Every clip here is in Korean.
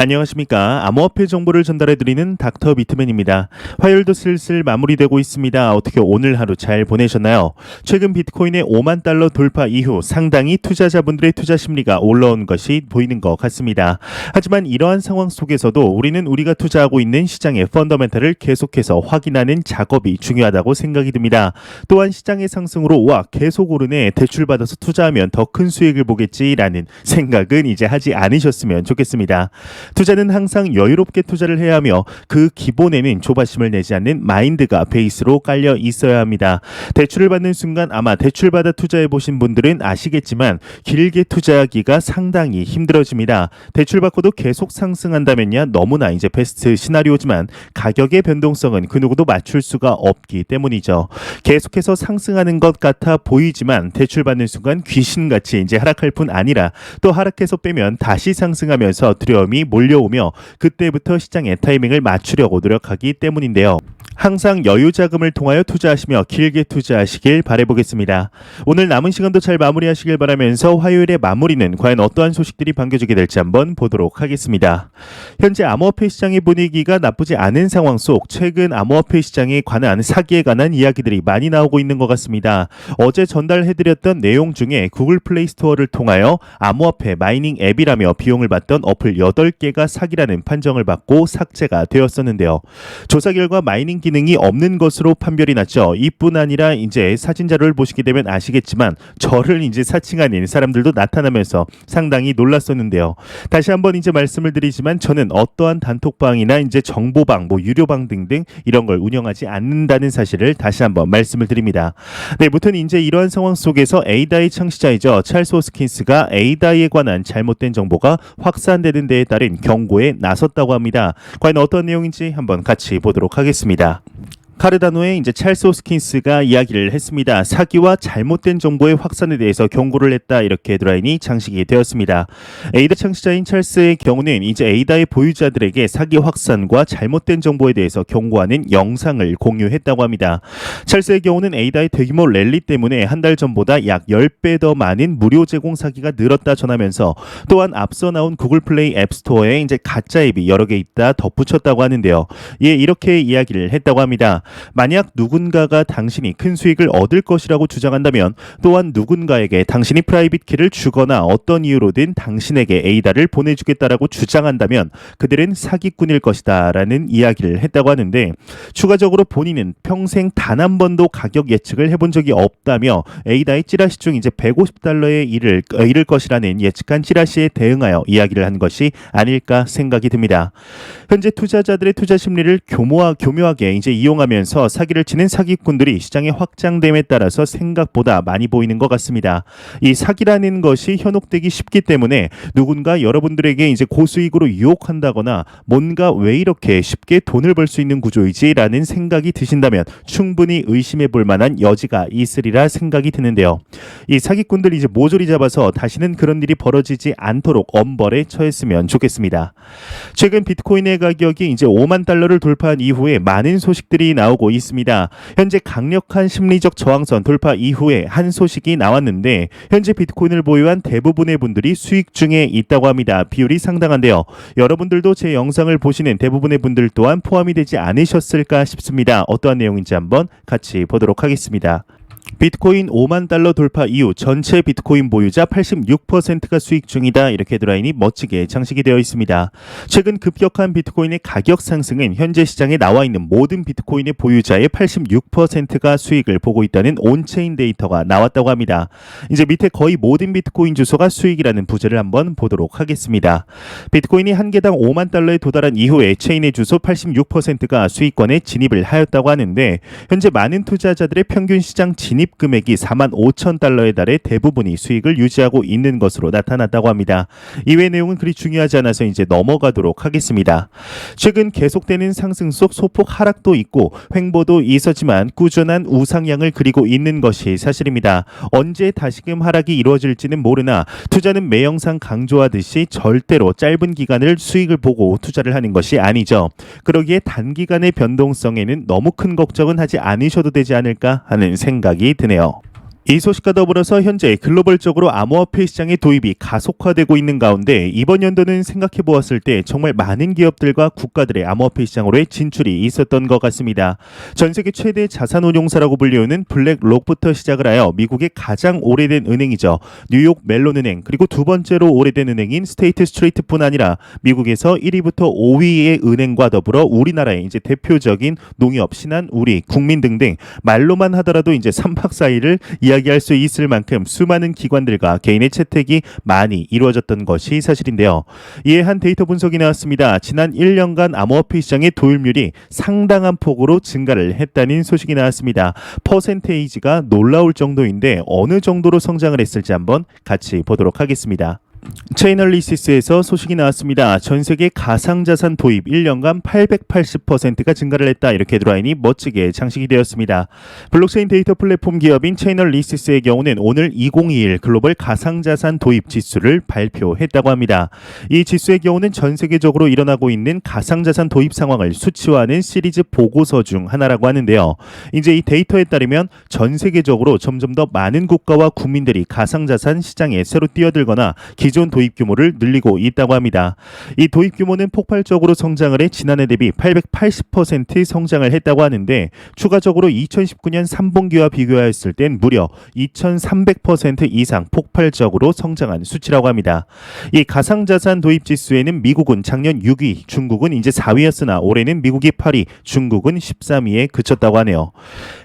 안녕하십니까. 암호화폐 정보를 전달해드리는 닥터 비트맨입니다. 화요일도 슬슬 마무리되고 있습니다. 어떻게 오늘 하루 잘 보내셨나요? 최근 비트코인의 5만 달러 돌파 이후 상당히 투자자분들의 투자 심리가 올라온 것이 보이는 것 같습니다. 하지만 이러한 상황 속에서도 우리는 우리가 투자하고 있는 시장의 펀더멘탈을 계속해서 확인하는 작업이 중요하다고 생각이 듭니다. 또한 시장의 상승으로 계속 오르네, 대출받아서 투자하면 더 큰 수익을 보겠지라는 생각은 이제 하지 않으셨으면 좋겠습니다. 투자는 항상 여유롭게 투자를 해야 하며 그 기본에는 조바심을 내지 않는 마인드가 베이스로 깔려 있어야 합니다. 대출을 받는 순간 아마 대출받아 투자해 보신 분들은 아시겠지만 길게 투자하기가 상당히 힘들어집니다. 대출받고도 계속 상승한다면야 너무나 이제 베스트 시나리오지만 가격의 변동성은 그 누구도 맞출 수가 없기 때문이죠. 계속해서 상승하는 것 같아 보이지만 대출받는 순간 귀신같이 이제 하락할 뿐 아니라 또 하락해서 빼면 다시 상승하면서 두려움이 몰려오며 그때부터 시장의 타이밍을 맞추려고 노력하기 때문인데요. 항상 여유 자금을 통하여 투자하시며 길게 투자하시길 바라보겠습니다. 오늘 남은 시간도 잘 마무리하시길 바라면서 화요일의 마무리는 과연 어떠한 소식들이 반겨지게 될지 한번 보도록 하겠습니다. 현재 암호화폐 시장의 분위기가 나쁘지 않은 상황 속 최근 암호화폐 시장에 관한 사기에 관한 이야기들이 많이 나오고 있는 것 같습니다. 어제 전달해드렸던 내용 중에 구글 플레이 스토어를 통하여 암호화폐 마이닝 앱이라며 비용을 받던 어플 8개가 사기라는 판정을 받고 삭제가 되었었는데요. 조사 결과 마이닝 기능이 없는 것으로 판별이 났죠. 이뿐 아니라 이제 사진 자료를 보시게 되면 아시겠지만 저를 이제 사칭하는 사람들도 나타나면서 상당히 놀랐었는데요. 다시 한번 이제 말씀을 드리지만 저는 어떠한 단톡방이나 이제 정보방, 유료방 등등 이런 걸 운영하지 않는다는 사실을 다시 한번 말씀을 드립니다. 네, 무튼 이제 이러한 상황 속에서 에이다의 창시자이죠. 찰스 호스킨스가 에이다에 관한 잘못된 정보가 확산되는 데에 따른 경고에 나섰다고 합니다. 과연 어떤 내용인지 한번 같이 보도록 하겠습니다. 카르다노의 이제 찰스 호스킨스가 이야기를 했습니다. 사기와 잘못된 정보의 확산에 대해서 경고를 했다, 이렇게 헤드라인이 장식이 되었습니다. 에이다 창시자인 찰스의 경우는 이제 에이다의 보유자들에게 사기 확산과 잘못된 정보에 대해서 경고하는 영상을 공유했다고 합니다. 찰스의 경우는 에이다의 대규모 랠리 때문에 한 달 전보다 약 10배 더 많은 무료 제공 사기가 늘었다 전하면서 또한 앞서 나온 구글 플레이 앱스토어에 이제 가짜 앱이 여러 개 있다 덧붙였다고 하는데요. 예, 이렇게 이야기를 했다고 합니다. 만약 누군가가 당신이 큰 수익을 얻을 것이라고 주장한다면 또한 누군가에게 당신이 프라이빗 키를 주거나 어떤 이유로든 당신에게 에이다를 보내주겠다라고 주장한다면 그들은 사기꾼일 것이다 라는 이야기를 했다고 하는데, 추가적으로 본인은 평생 단 한 번도 가격 예측을 해본 적이 없다며 에이다의 찌라시 중 이제 150달러에 이를 것이라는 예측한 찌라시에 대응하여 이야기를 한 것이 아닐까 생각이 듭니다. 현재 투자자들의 투자 심리를 교묘하게 이제 이용하면서 사기를 치는 사기꾼들이 시장에 확장됨에 따라서 생각보다 많이 보이는 것 같습니다. 이 사기라는 것이 현혹되기 쉽기 때문에 누군가 여러분들에게 이제 고수익으로 유혹한다거나 뭔가 왜 이렇게 쉽게 돈을 벌 수 있는 구조이지라는 생각이 드신다면 충분히 의심해 볼 만한 여지가 있으리라 생각이 드는데요. 이 사기꾼들이 이제 모조리 잡아서 다시는 그런 일이 벌어지지 않도록 엄벌에 처했으면 좋겠습니다. 최근 비트코인의 가격이 이제 5만 달러를 돌파한 이후에 많은 소식들이 나오고 있습니다. 현재 강력한 심리적 저항선 돌파 이후에 한 소식이 나왔는데, 현재 비트코인을 보유한 대부분의 분들이 수익 중에 있다고 합니다. 비율이 상당한데요. 여러분들도 제 영상을 보시는 대부분의 분들 또한 포함이 되지 않으셨을까 싶습니다. 어떠한 내용인지 한번 같이 보도록 하겠습니다. 비트코인 5만 달러 돌파 이후 전체 비트코인 보유자 86%가 수익 중이다, 이렇게 헤드라인이 멋지게 장식이 되어 있습니다. 최근 급격한 비트코인의 가격 상승은 현재 시장에 나와 있는 모든 비트코인의 보유자의 86%가 수익을 보고 있다는 온체인 데이터가 나왔다고 합니다. 이제 밑에 거의 모든 비트코인 주소가 수익이라는 부제를 한번 보도록 하겠습니다. 비트코인이 한 개당 5만 달러에 도달한 이후에 체인의 주소 86%가 수익권에 진입을 하였다고 하는데, 현재 많은 투자자들의 평균 시장 진입 금액이 4만 5천 달러에 달해 대부분이 수익을 유지하고 있는 것으로 나타났다고 합니다. 이외 내용은 그리 중요하지 않아서 이제 넘어가도록 하겠습니다. 최근 계속되는 상승 속 소폭 하락도 있고 횡보도 있었지만 꾸준한 우상향을 그리고 있는 것이 사실입니다. 언제 다시금 하락이 이루어질지는 모르나 투자는 매 영상 강조하듯이 절대로 짧은 기간을 수익을 보고 투자를 하는 것이 아니죠. 그러기에 단기간의 변동성에는 너무 큰 걱정은 하지 않으셔도 되지 않을까 하는 생각이 드네요. 이 소식과 더불어서 현재 글로벌적으로 암호화폐 시장의 도입이 가속화되고 있는 가운데 이번 연도는 생각해 보았을 때 정말 많은 기업들과 국가들의 암호화폐 시장으로의 진출이 있었던 것 같습니다. 전 세계 최대 자산운용사라고 불리우는 블랙록부터 시작을 하여 미국의 가장 오래된 은행이죠. 뉴욕 멜론은행, 그리고 두 번째로 오래된 은행인 스테이트 스트리트뿐 아니라 미국에서 1위부터 5위의 은행과 더불어 우리나라의 이제 대표적인 농협, 신한, 우리, 국민 등등 말로만 하더라도 이제 3박 4일을 이야기할 수 있을 만큼 수많은 기관들과 개인의 채택이 많이 이루어졌던 것이 사실인데요. 이에 한 데이터 분석이 나왔습니다. 지난 1년간 암호화폐 시장의 도입률이 상당한 폭으로 증가를 했다는 소식이 나왔습니다. 퍼센테이지가 놀라울 정도인데 어느 정도로 성장을 했을지 한번 같이 보도록 하겠습니다. 체이널리시스에서 소식이 나왔습니다. 전 세계 가상자산 도입 1년간 880%가 증가를 했다. 이렇게 헤드라인이 멋지게 장식이 되었습니다. 블록체인 데이터 플랫폼 기업인 체이널리시스의 경우는 오늘 2021 글로벌 가상자산 도입 지수를 발표했다고 합니다. 이 지수의 경우는 전 세계적으로 일어나고 있는 가상자산 도입 상황을 수치화하는 시리즈 보고서 중 하나라고 하는데요. 이제 이 데이터에 따르면 전 세계적으로 점점 더 많은 국가와 국민들이 가상자산 시장에 새로 뛰어들거나 기존 도입 규모를 늘리고 있다고 합니다. 이 도입 규모는 폭발적으로 성장을 해 지난해 대비 880% 성장을 했다고 하는데 추가적으로 2019년 3분기와 비교하였을 땐 무려 2300% 이상 폭발적으로 성장한 수치라고 합니다. 이 가상자산 도입 지수에는 미국은 작년 6위, 중국은 이제 4위였으나 올해는 미국이 8위, 중국은 13위에 그쳤다고 하네요.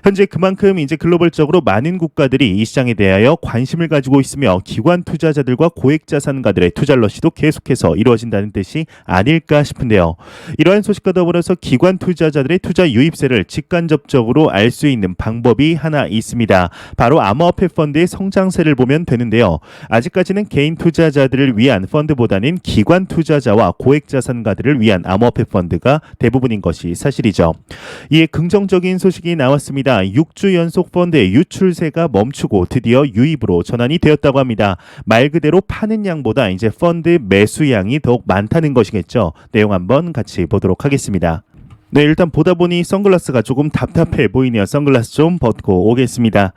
현재 그만큼 이제 글로벌적으로 많은 국가들이 이 시장에 대하여 관심을 가지고 있으며 기관 투자자들과 고액 자산가들의 투자 러시도 계속해서 이루어진다는 뜻이 아닐까 싶은데요. 이러한 소식과 더불어서 기관 투자자들의 투자 유입세를 직간접적으로 알 수 있는 방법이 하나 있습니다. 바로 암호화폐 펀드의 성장세를 보면 되는데요. 아직까지는 개인 투자자들을 위한 펀드보다는 기관 투자자와 고액 자산가들을 위한 암호화폐 펀드가 대부분인 것이 사실이죠. 이에 긍정적인 소식이 나왔습니다. 6주 연속 펀드의 유출세가 멈추고 드디어 유입으로 전환이 되었다고 합니다. 말 그대로 파는 양보다 이제 펀드 매수 양이 더욱 많다는 것이겠죠. 내용 한번 같이 보도록 하겠습니다. 네, 일단 보다 보니 선글라스가 조금 답답해 보이네요. 선글라스 좀 벗고 오겠습니다.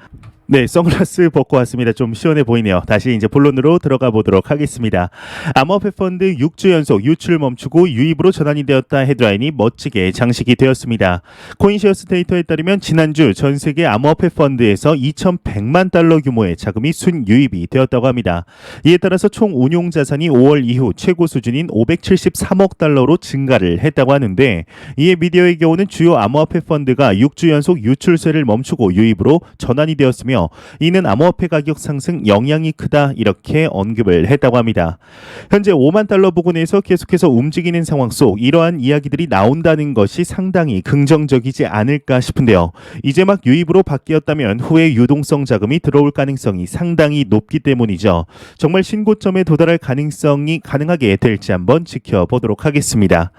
네, 선글라스 벗고 왔습니다. 좀 시원해 보이네요. 다시 이제 본론으로 들어가 보도록 하겠습니다. 암호화폐 펀드 6주 연속 유출 멈추고 유입으로 전환이 되었다. 헤드라인이 멋지게 장식이 되었습니다. 코인시어스 데이터에 따르면 지난주 전 세계 암호화폐 펀드에서 2100만 달러 규모의 자금이 순유입이 되었다고 합니다. 이에 따라서 총 운용 자산이 5월 이후 최고 수준인 573억 달러로 증가를 했다고 하는데, 이에 미디어의 경우는 주요 암호화폐 펀드가 6주 연속 유출세를 멈추고 유입으로 전환이 되었으며 이는 암호화폐 가격 상승 영향이 크다, 이렇게 언급을 했다고 합니다. 현재 5만 달러 부근에서 계속해서 움직이는 상황 속 이러한 이야기들이 나온다는 것이 상당히 긍정적이지 않을까 싶은데요. 이제 막 유입으로 바뀌었다면 후에 유동성 자금이 들어올 가능성이 상당히 높기 때문이죠. 정말 신고점에 도달할 가능성이 가능하게 될지 한번 지켜보도록 하겠습니다.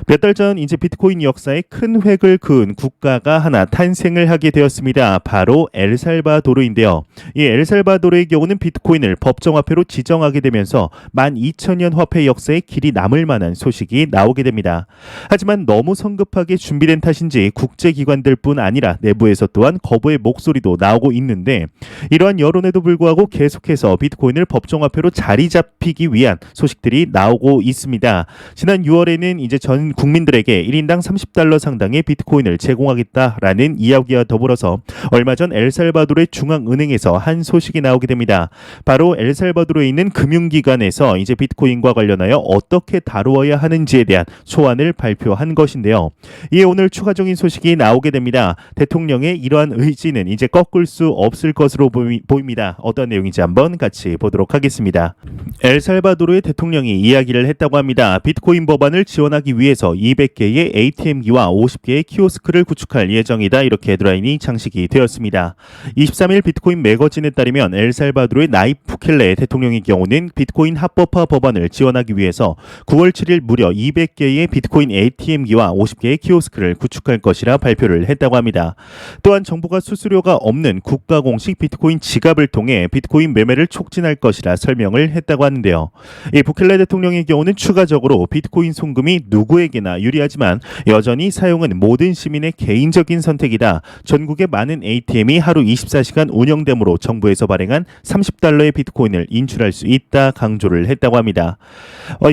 몇 달 전 이제 비트코인 역사에 큰 획을 그은 국가가 하나 탄생을 하게 되었습니다. 바로 엘살바도르인데요. 이 엘살바도르의 경우는 비트코인을 법정화폐로 지정하게 되면서 12,000년 화폐 역사에 길이 남을 만한 소식이 나오게 됩니다. 하지만 너무 성급하게 준비된 탓인지 국제기관들뿐 아니라 내부에서 또한 거부의 목소리도 나오고 있는데, 이러한 여론에도 불구하고 계속해서 비트코인을 법정화폐로 자리 잡히기 위한 소식들이 나오고 있습니다. 지난 6월에는 이제 전 국민들에게 1인당 30달러 상당의 비트코인을 제공하겠다라는 이야기와 더불어서 얼마 전 엘살바도르의 중앙은행에서 한 소식이 나오게 됩니다. 바로 엘살바도르에 있는 금융기관에서 이제 비트코인과 관련하여 어떻게 다루어야 하는지에 대한 소안을 발표한 것인데요. 이에 오늘 추가적인 소식이 나오게 됩니다. 대통령의 이러한 의지는 이제 꺾을 수 없을 것으로 보입니다. 어떤 내용인지 한번 같이 보도록 하겠습니다. 엘살바도르의 대통령이 이야기를 했다고 합니다. 비트코인 법안을 지원하기 위해서 200개의 ATM기와 50개의 키오스크를 구축할 예정이다, 이렇게 헤드라인이 장식이 되었습니다. 23일 비트코인 매거진에 따르면 엘살바도르의 나이프 부켈레 대통령의 경우는 비트코인 합법화 법안을 지원하기 위해서 9월 7일 무려 200개의 비트코인 ATM기와 50개의 키오스크를 구축할 것이라 발표를 했다고 합니다. 또한 정부가 수수료가 없는 국가 공식 비트코인 지갑을 통해 비트코인 매매를 촉진할 것이라 설명을 했다고 하는데요. 이 부켈레 대통령의 경우는 추가적으로 비트코인 송금이 누구에게나 유리하지만 여전히 사용은 모든 시민의 개인적인 선택이다. 전국의 많은 ATM이 하루 24 24시간 운영되므로 정부에서 발행한 30달러의 비트코인을 인출할 수 있다 강조를 했다고 합니다.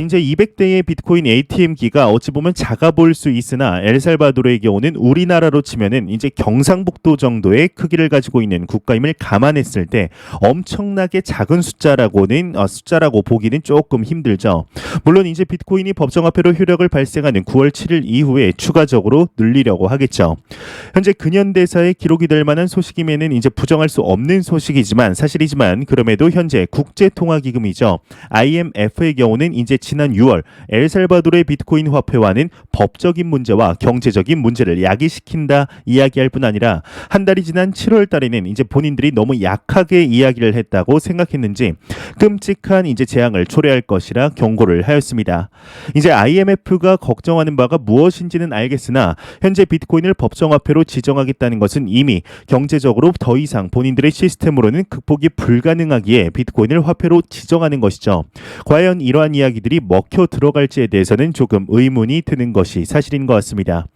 이제 200대의 비트코인 ATM기가 어찌 보면 작아 보일 수 있으나 엘살바도르의 경우는 우리나라로 치면은 이제 경상북도 정도의 크기를 가지고 있는 국가임을 감안했을 때 엄청나게 작은 숫자라고 보기는 조금 힘들죠. 물론 이제 비트코인이 법정화폐로 효력을 발생하는 9월 7일 이후에 추가적으로 늘리려고 하겠죠. 현재 근현대사에 기록이 될 만한 소식임에는 이제 부정할 수 없는 소식이지만 사실이지만 그럼에도 현재 국제통화기금이죠. IMF의 경우는 이제 지난 6월 엘살바도르의 비트코인 화폐와는 법적인 문제와 경제적인 문제를 야기시킨다 이야기할 뿐 아니라 한 달이 지난 7월 달에는 이제 본인들이 너무 약하게 이야기를 했다고 생각했는지 끔찍한 이제 재앙을 초래할 것이라 경고를 하였습니다. 이제 IMF가 걱정하는 바가 무엇인지는 알겠으나 현재 비트코인을 법정화폐로 지정하겠다는 것은 이미 경제적으로 더 이상 본인들의 시스템으로는 극복이 불가능하기에 비트코인을 화폐로 지정하는 것이죠. 과연 이러한 이야기들이 먹혀 들어갈지에 대해서는 조금 의문이 드는 것이 사실인 것 같습니다.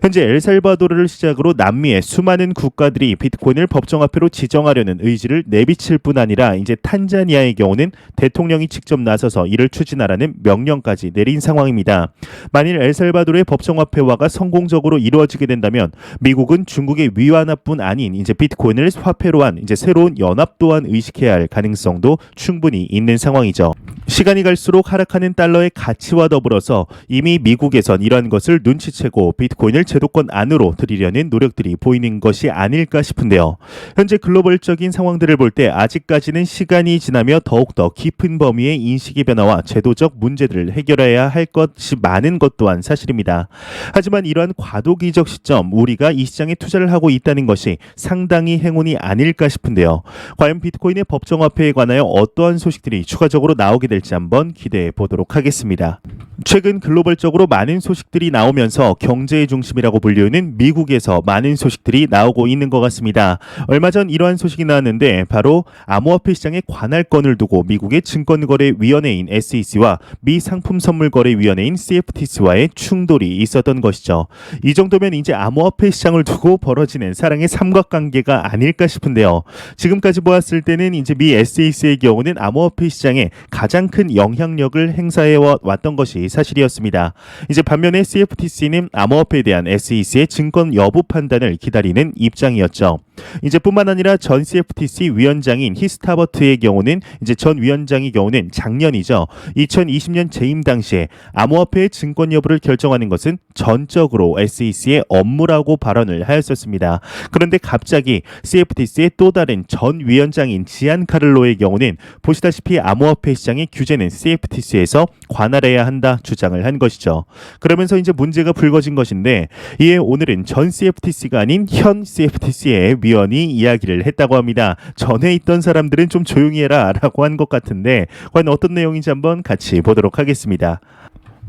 현재 엘살바도르를 시작으로 남미의 수많은 국가들이 비트코인을 법정화폐로 지정하려는 의지를 내비칠 뿐 아니라 이제 탄자니아의 경우는 대통령이 직접 나서서 이를 추진하라는 명령까지 내린 상황입니다. 만일 엘살바도르의 법정화폐화가 성공적으로 이루어지게 된다면 미국은 중국의 위안화뿐 아닌 이제 비트코인을 화폐로 한 이제 새로운 연합 또한 의식해야 할 가능성도 충분히 있는 상황이죠. 시간이 갈수록 하락하는 달러의 가치와 더불어서 이미 미국에선 이러한 것을 눈치채고 비트코인을 제도권 안으로 들이려는 노력들이 보이는 것이 아닐까 싶은데요. 현재 글로벌적인 상황들을 볼 때 아직까지는 시간이 지나며 더욱더 깊은 범위의 인식의 변화와 제도적 문제들을 해결해야 할 것이 많은 것 또한 사실입니다. 하지만 이러한 과도기적 시점 우리가 이 시장에 투자를 하고 있다는 것이 상당히 행운이 아닐까 싶은데요. 과연 비트코인의 법정화폐에 관하여 어떠한 소식들이 추가적으로 나오게 될지 한번 기대해 보도록 하겠습니다. 최근 글로벌적으로 많은 소식들이 나오면서 경제의 중심이라고 불리우는 미국에서 많은 소식들이 나오고 있는 것 같습니다. 얼마 전 이러한 소식이 나왔는데 바로 암호화폐 시장의 관할권을 두고 미국의 증권거래위원회인 SEC와 미 상품선물거래위원회인 CFTC와의 충돌이 있었던 것이죠. 이 정도면 이제 암호화폐 시장을 두고 벌어지는 사랑의 삼각관계가 아닐까 싶은데요. 지금까지 보았을 때는 이제 미 SEC의 경우는 암호화폐 시장에 가장 큰 영향력을 행사해 왔던 것이 사실이었습니다. 이제 반면에 CFTC는 암호화폐에 대한 SEC의 증권 여부 판단을 기다리는 입장이었죠. 이제 뿐만 아니라 전 CFTC 위원장인 히스타버트의 경우는 이제 전 위원장의 경우는 작년이죠. 2020년 재임 당시에 암호화폐의 증권 여부를 결정하는 것은 전적으로 SEC의 업무라고 발언을 하였었습니다. 그런데 갑자기 CFTC의 또 다른 전 위원장인 지안 카를로의 경우는 보시다시피 암호화폐 시장의 규제는 CFTC에서 관할해야 한다 주장을 한 것이죠. 그러면서 이제 문제가 불거진 것인데 이에 오늘은 전 CFTC가 아닌 현 CFTC의 위원이 이야기를 했다고 합니다. 전에 있던 사람들은 좀 조용히 해라 라고 한 것 같은데 과연 어떤 내용인지 한번 같이 보도록 하겠습니다.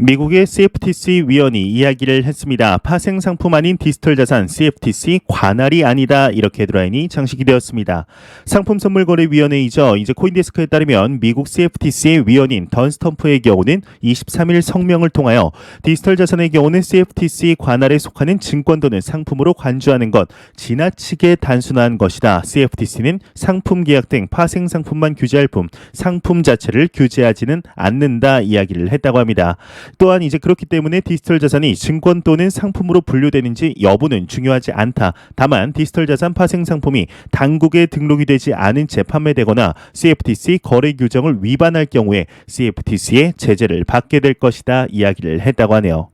미국의 CFTC 위원이 이야기를 했습니다. 파생 상품 아닌 디지털 자산 CFTC 관할이 아니다 이렇게 헤드라인이 장식이 되었습니다. 상품선물거래위원회이죠. 이제 코인데스크에 따르면 미국 CFTC의 위원인 던 스텀프의 경우는 23일 성명을 통하여 디지털 자산의 경우는 CFTC 관할에 속하는 증권 또는 상품으로 간주하는 것 지나치게 단순한 것이다. CFTC는 상품 계약 등 파생 상품만 규제할 뿐 상품 자체를 규제하지는 않는다 이야기를 했다고 합니다. 또한 이제 그렇기 때문에 디지털 자산이 증권 또는 상품으로 분류되는지 여부는 중요하지 않다. 다만 디지털 자산 파생 상품이 당국에 등록이 되지 않은 채 판매되거나 CFTC 거래 규정을 위반할 경우에 CFTC의 제재를 받게 될 것이다 이야기를 했다고 하네요.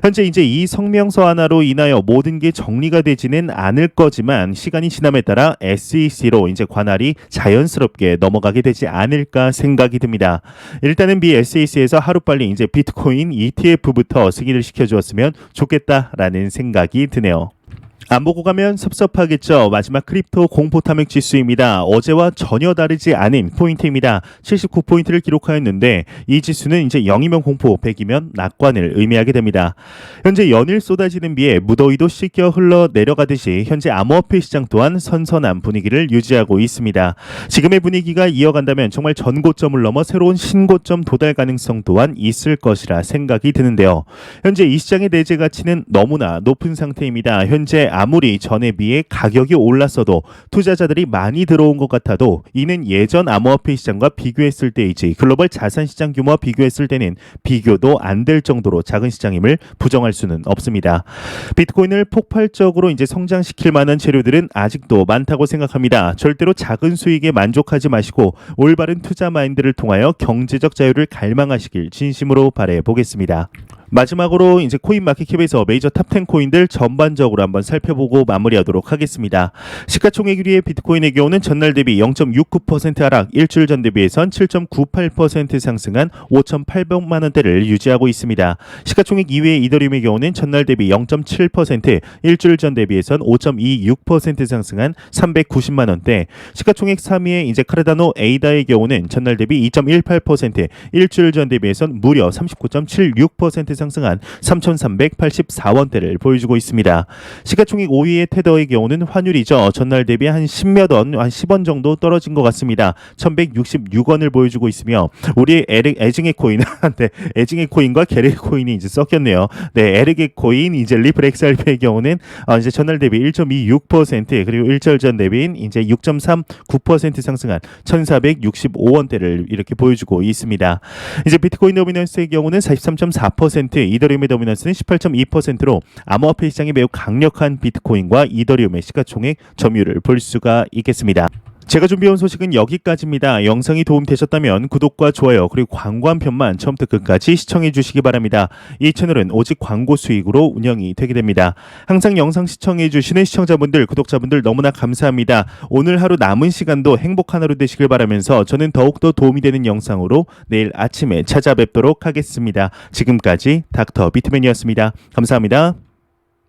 현재 이제 이 성명서 하나로 인하여 모든 게 정리가 되지는 않을 거지만 시간이 지남에 따라 SEC로 이제 관할이 자연스럽게 넘어가게 되지 않을까 생각이 듭니다. 일단은 미 SEC에서 하루빨리 이제 비트코인 ETF부터 승인을 시켜주었으면 좋겠다라는 생각이 드네요. 안 보고 가면 섭섭하겠죠. 마지막 크립토 공포 탐욕 지수입니다. 어제와 전혀 다르지 않은 포인트입니다. 79포인트를 기록하였는데 이 지수는 이제 0이면 공포, 100이면 낙관을 의미하게 됩니다. 현재 연일 쏟아지는 비에 무더위도 씻겨 흘러 내려가듯이 현재 암호화폐 시장 또한 선선한 분위기를 유지하고 있습니다. 지금의 분위기가 이어간다면 정말 전고점을 넘어 새로운 신고점 도달 가능성 또한 있을 것이라 생각이 드는데요. 현재 이 시장의 내재 가치는 너무나 높은 상태입니다. 현재 그런데 아무리 전에 비해 가격이 올랐어도 투자자들이 많이 들어온 것 같아도 이는 예전 암호화폐 시장과 비교했을 때이지 글로벌 자산 시장 규모와 비교했을 때는 비교도 안 될 정도로 작은 시장임을 부정할 수는 없습니다. 비트코인을 폭발적으로 이제 성장시킬 만한 재료들은 아직도 많다고 생각합니다. 절대로 작은 수익에 만족하지 마시고 올바른 투자 마인드를 통하여 경제적 자유를 갈망하시길 진심으로 바래 보겠습니다. 마지막으로 이제 코인마켓캡에서 메이저 탑10 코인들 전반적으로 한번 살펴보고 마무리하도록 하겠습니다. 시가총액 1위의 비트코인의 경우는 전날 대비 0.69% 하락, 일주일 전 대비해선 7.98% 상승한 5,800만 원대를 유지하고 있습니다. 시가총액 2위의 이더리움의 경우는 전날 대비 0.7%, 일주일 전 대비해선 5.26% 상승한 390만 원대. 시가총액 3위의 이제 카르다노 에이다의 경우는 전날 대비 2.18%, 일주일 전 대비해선 무려 39.76% 상승한 3,384원대를 보여주고 있습니다. 시가총액 5위의 테더의 경우는 환율이죠. 전날 대비 한 10몇 원, 한 10원 정도 떨어진 것 같습니다. 1,166원을 보여주고 있으며 우리의 에징의 코인, 네, 에징의 코인과 게레 코인이 이제 섞였네요. 네, 에르게 코인, 이제 리플 XRP의 경우는 이제 전날 대비 1.26% 그리고 일주일 전 대비인 이제 6.39% 상승한 1,465원대를 이렇게 보여주고 있습니다. 이제 비트코인 도미넌스의 경우는 43.4%, 이더리움의 도미넌스는 18.2%로 암호화폐 시장이 매우 강력한 비트코인과 이더리움의 시가총액 점유율을 볼 수가 있겠습니다. 제가 준비해온 소식은 여기까지입니다. 영상이 도움되셨다면 구독과 좋아요 그리고 광고 한 편만 처음부터 끝까지 시청해 주시기 바랍니다. 이 채널은 오직 광고 수익으로 운영이 되게 됩니다. 항상 영상 시청해 주시는 시청자분들, 구독자분들 너무나 감사합니다. 오늘 하루 남은 시간도 행복한 하루 되시길 바라면서 저는 더욱더 도움이 되는 영상으로 내일 아침에 찾아뵙도록 하겠습니다. 지금까지 닥터 비트맨이었습니다. 감사합니다.